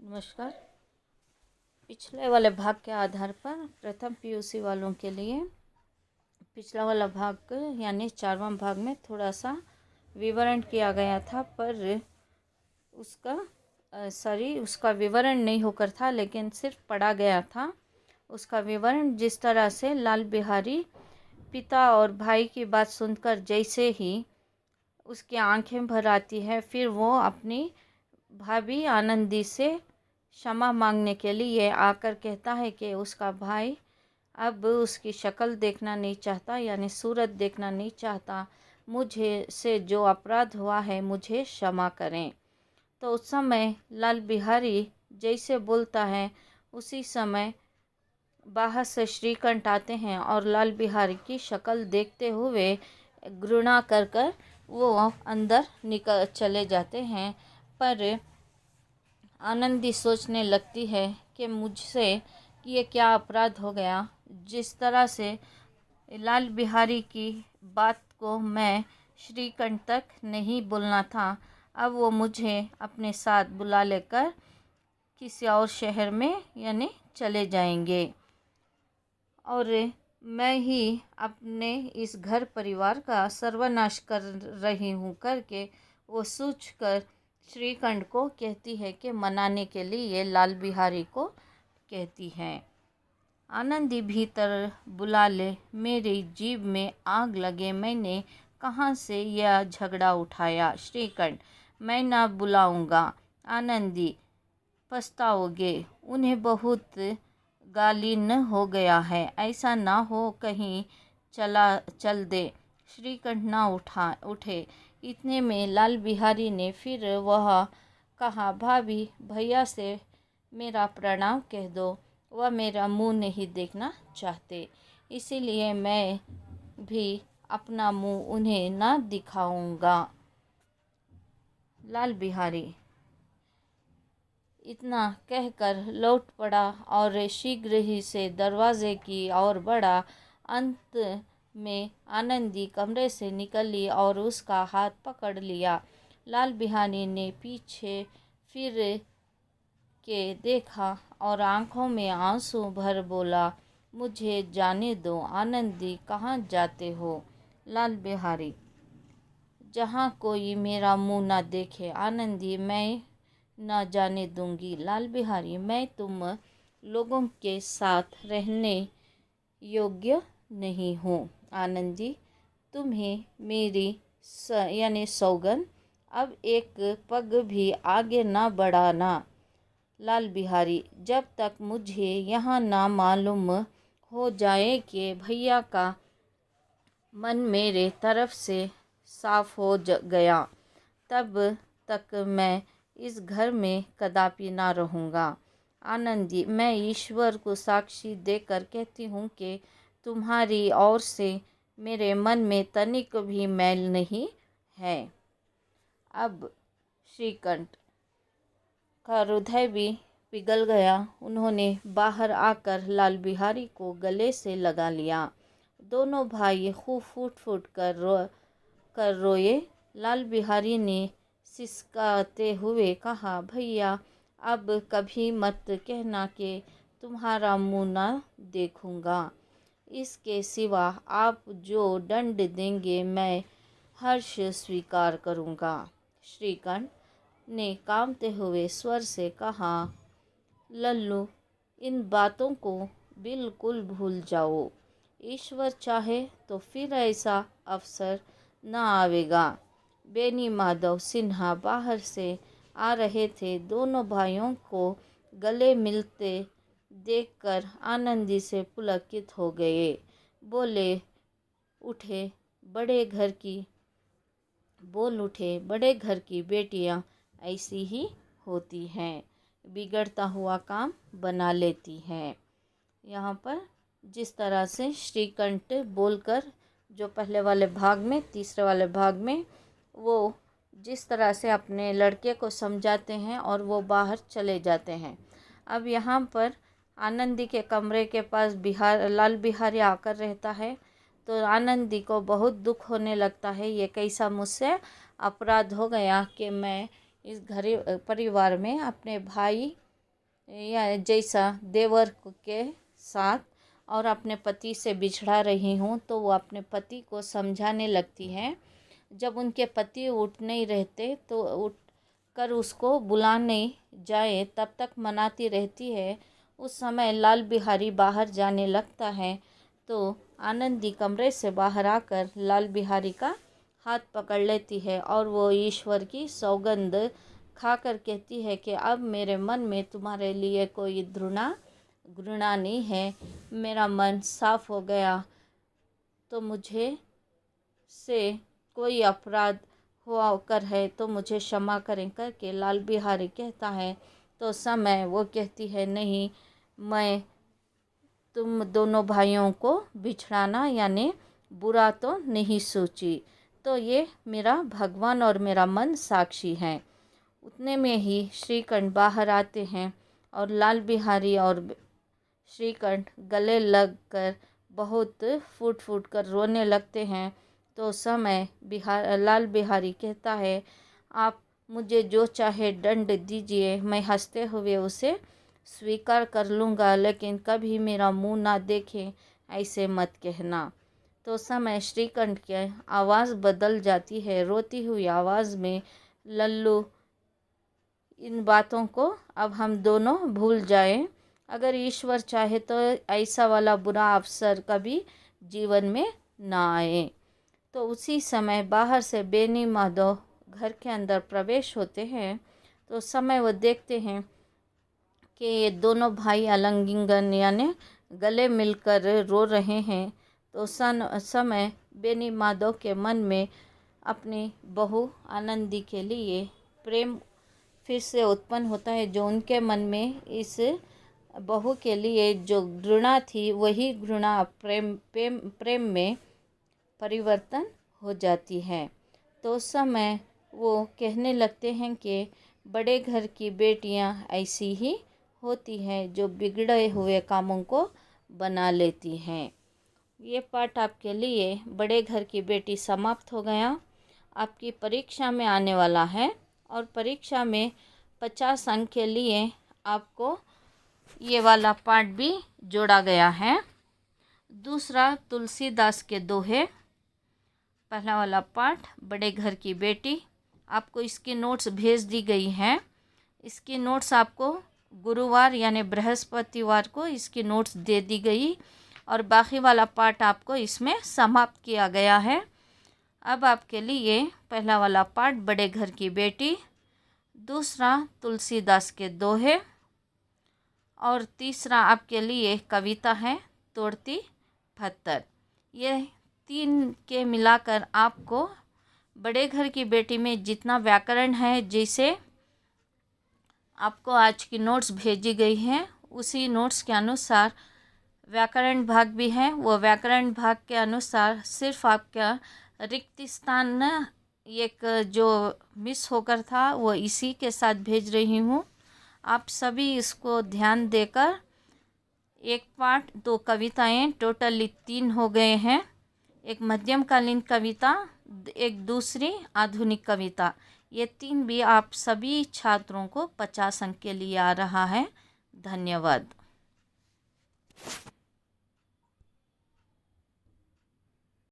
नमस्कार। पिछले वाले भाग के आधार पर प्रथम पीयूसी वालों के लिए पिछला वाला भाग यानी 4वां भाग में थोड़ा सा विवरण किया गया था, पर उसका विवरण नहीं होकर था, लेकिन सिर्फ पढ़ा गया था। उसका विवरण जिस तरह से लाल बिहारी पिता और भाई की बात सुनकर जैसे ही उसकी आंखें भर आती है, फिर वो अपनी भाभी आनंदी से क्षमा मांगने के लिए आकर कहता है कि उसका भाई अब उसकी शक्ल देखना नहीं चाहता, यानी सूरत देखना नहीं चाहता। मुझे से जो अपराध हुआ है मुझे क्षमा करें। तो उस समय लाल बिहारी जैसे बोलता है, उसी समय बाहर से श्रीकंठ आते हैं और लाल बिहारी की शक्ल देखते हुए घृणा कर कर वो अंदर निकल चले जाते हैं। पर आनंदी सोचने लगती है कि मुझसे ये क्या अपराध हो गया, जिस तरह से लाल बिहारी की बात को मैं श्रीकंठ तक नहीं बोलना था, अब वो मुझे अपने साथ बुला लेकर किसी और शहर में यानी चले जाएंगे और मैं ही अपने इस घर परिवार का सर्वनाश कर रही हूँ करके वो सोचकर श्रीकंठ को कहती है कि मनाने के लिए लाल बिहारी को कहती है, आनंदी भीतर बुला ले, मेरी जीभ में आग लगे, मैंने कहाँ से यह झगड़ा उठाया। श्रीकंठ, मैं ना बुलाऊंगा। आनंदी, पछताओगे, उन्हें बहुत गालीन हो गया है, ऐसा ना हो कहीं चल दे। श्रीकंठ ना उठे। इतने में लाल बिहारी ने फिर वह कहा, भाभी भैया से मेरा प्रणाम कह दो, वह मेरा मुंह नहीं देखना चाहते, इसीलिए मैं भी अपना मुंह उन्हें ना दिखाऊंगा। लाल बिहारी इतना कहकर लौट पड़ा और शीघ्र ही से दरवाजे की ओर बढ़ा। अंत में आनंदी कमरे से निकली और उसका हाथ पकड़ लिया। लाल बिहारी ने पीछे फिर के देखा और आंखों में आंसू भर बोला, मुझे जाने दो। आनंदी, कहाँ जाते हो? लाल बिहारी, जहाँ कोई मेरा मुंह ना देखे। आनंदी, मैं ना जाने दूंगी। लाल बिहारी, मैं तुम लोगों के साथ रहने योग्य नहीं हूँ। आनंदी, तुम्हें मेरी यानी सौगंध, अब एक पग भी आगे ना बढ़ाना। लाल बिहारी, जब तक मुझे यहाँ ना मालूम हो जाए कि भैया का मन मेरे तरफ से साफ हो गया, तब तक मैं इस घर में कदापि ना रहूँगा। आनंदी, मैं ईश्वर को साक्षी देकर कहती हूँ कि तुम्हारी ओर से मेरे मन में तनिक भी मैल नहीं है। अब श्रीकंठ का हृदय भी पिघल गया। उन्होंने बाहर आकर लाल बिहारी को गले से लगा लिया। दोनों भाई खूब फूट फूट कर रोए। लाल बिहारी ने सिसकाते हुए कहा, भैया अब कभी मत कहना कि तुम्हारा मुंह ना देखूंगा। इसके सिवा आप जो दंड देंगे मैं हर्ष स्वीकार करूंगा। श्रीकंठ ने कांपते हुए स्वर से कहा, लल्लू, इन बातों को बिल्कुल भूल जाओ। ईश्वर चाहे तो फिर ऐसा अवसर न आवेगा। बेनी माधव सिन्हा बाहर से आ रहे थे। दोनों भाइयों को गले मिलते देखकर आनंदी से पुलकित हो गए। बोल उठे, बड़े घर की बेटियां ऐसी ही होती हैं, बिगड़ता हुआ काम बना लेती हैं। यहाँ पर जिस तरह से श्रीकंठ बोलकर, जो पहले वाले भाग में, तीसरे वाले भाग में वो जिस तरह से अपने लड़के को समझाते हैं और वो बाहर चले जाते हैं। अब यहाँ पर आनंदी के कमरे के पास लाल बिहारी आकर रहता है, तो आनंदी को बहुत दुख होने लगता है। ये कैसा मुझसे अपराध हो गया कि मैं इस घर परिवार में अपने भाई या जैसा देवर के साथ और अपने पति से बिछड़ा रही हूँ, तो वो अपने पति को समझाने लगती है। जब उनके पति उठ नहीं रहते तो उठ कर उसको बुलाने जाए, तब तक मनाती रहती है। उस समय लाल बिहारी बाहर जाने लगता है, तो आनंदी कमरे से बाहर आकर लाल बिहारी का हाथ पकड़ लेती है और वो ईश्वर की सौगंध खाकर कहती है कि अब मेरे मन में तुम्हारे लिए कोई घृणा नहीं है, मेरा मन साफ हो गया। तो मुझे से कोई अपराध हुआ कर है तो मुझे क्षमा करें करके लाल बिहारी कहता है। तो समय वो कहती है, नहीं, मैं तुम दोनों भाइयों को बिछड़ाना यानी बुरा तो नहीं सोची, तो ये मेरा भगवान और मेरा मन साक्षी हैं। उतने में ही श्रीकंठ बाहर आते हैं और लाल बिहारी और श्रीकंठ गले लगकर बहुत फूट फूट कर रोने लगते हैं। तो समय लाल बिहारी कहता है, आप मुझे जो चाहे दंड दीजिए, मैं हंसते हुए उसे स्वीकार कर लूँगा, लेकिन कभी मेरा मुंह ना देखें, ऐसे मत कहना। तो समय श्रीकंठ की आवाज़ बदल जाती है, रोती हुई आवाज़ में, लल्लू, इन बातों को अब हम दोनों भूल जाएं। अगर ईश्वर चाहे तो ऐसा वाला बुरा अवसर कभी जीवन में ना आए। तो उसी समय बाहर से बेनी माधव घर के अंदर प्रवेश होते हैं। तो समय वो देखते हैं कि ये दोनों भाई आलिंगन यानी गले मिलकर रो रहे हैं। तो समय बेनी माधव के मन में अपनी बहू आनंदी के लिए प्रेम फिर से उत्पन्न होता है। जो उनके मन में इस बहू के लिए जो घृणा थी, वही घृणा प्रेम में परिवर्तन हो जाती है। तो उस समय वो कहने लगते हैं कि बड़े घर की बेटियां ऐसी ही होती हैं, जो बिगड़े हुए कामों को बना लेती हैं। ये पाठ आपके लिए बड़े घर की बेटी समाप्त हो गया। आपकी परीक्षा में आने वाला है और परीक्षा में 50 अंक के लिए आपको ये वाला पाठ भी जोड़ा गया है। दूसरा तुलसीदास के दोहे, पहला वाला पाठ बड़े घर की बेटी। आपको इसकी नोट्स भेज दी गई हैं। इसकी नोट्स आपको गुरुवार यानी बृहस्पतिवार को इसकी नोट्स दे दी गई और बाकी वाला पाठ आपको इसमें समाप्त किया गया है। अब आपके लिए पहला वाला पाठ बड़े घर की बेटी, दूसरा तुलसीदास के दोहे और तीसरा आपके लिए कविता है तोड़ती पत्थर। ये 3 के मिलाकर आपको बड़े घर की बेटी में जितना व्याकरण है, जैसे आपको आज की नोट्स भेजी गई हैं, उसी नोट्स के अनुसार व्याकरण भाग भी है। वो व्याकरण भाग के अनुसार सिर्फ आपका रिक्त स्थान एक जो मिस होकर था, वो इसी के साथ भेज रही हूँ। आप सभी इसको ध्यान देकर, एक पाठ 2 कविताएं, टोटली 3 हो गए हैं। एक मध्यमकालीन कविता, एक दूसरी आधुनिक कविता, ये 3 भी आप सभी छात्रों को 50 अंक के लिए आ रहा है। धन्यवाद।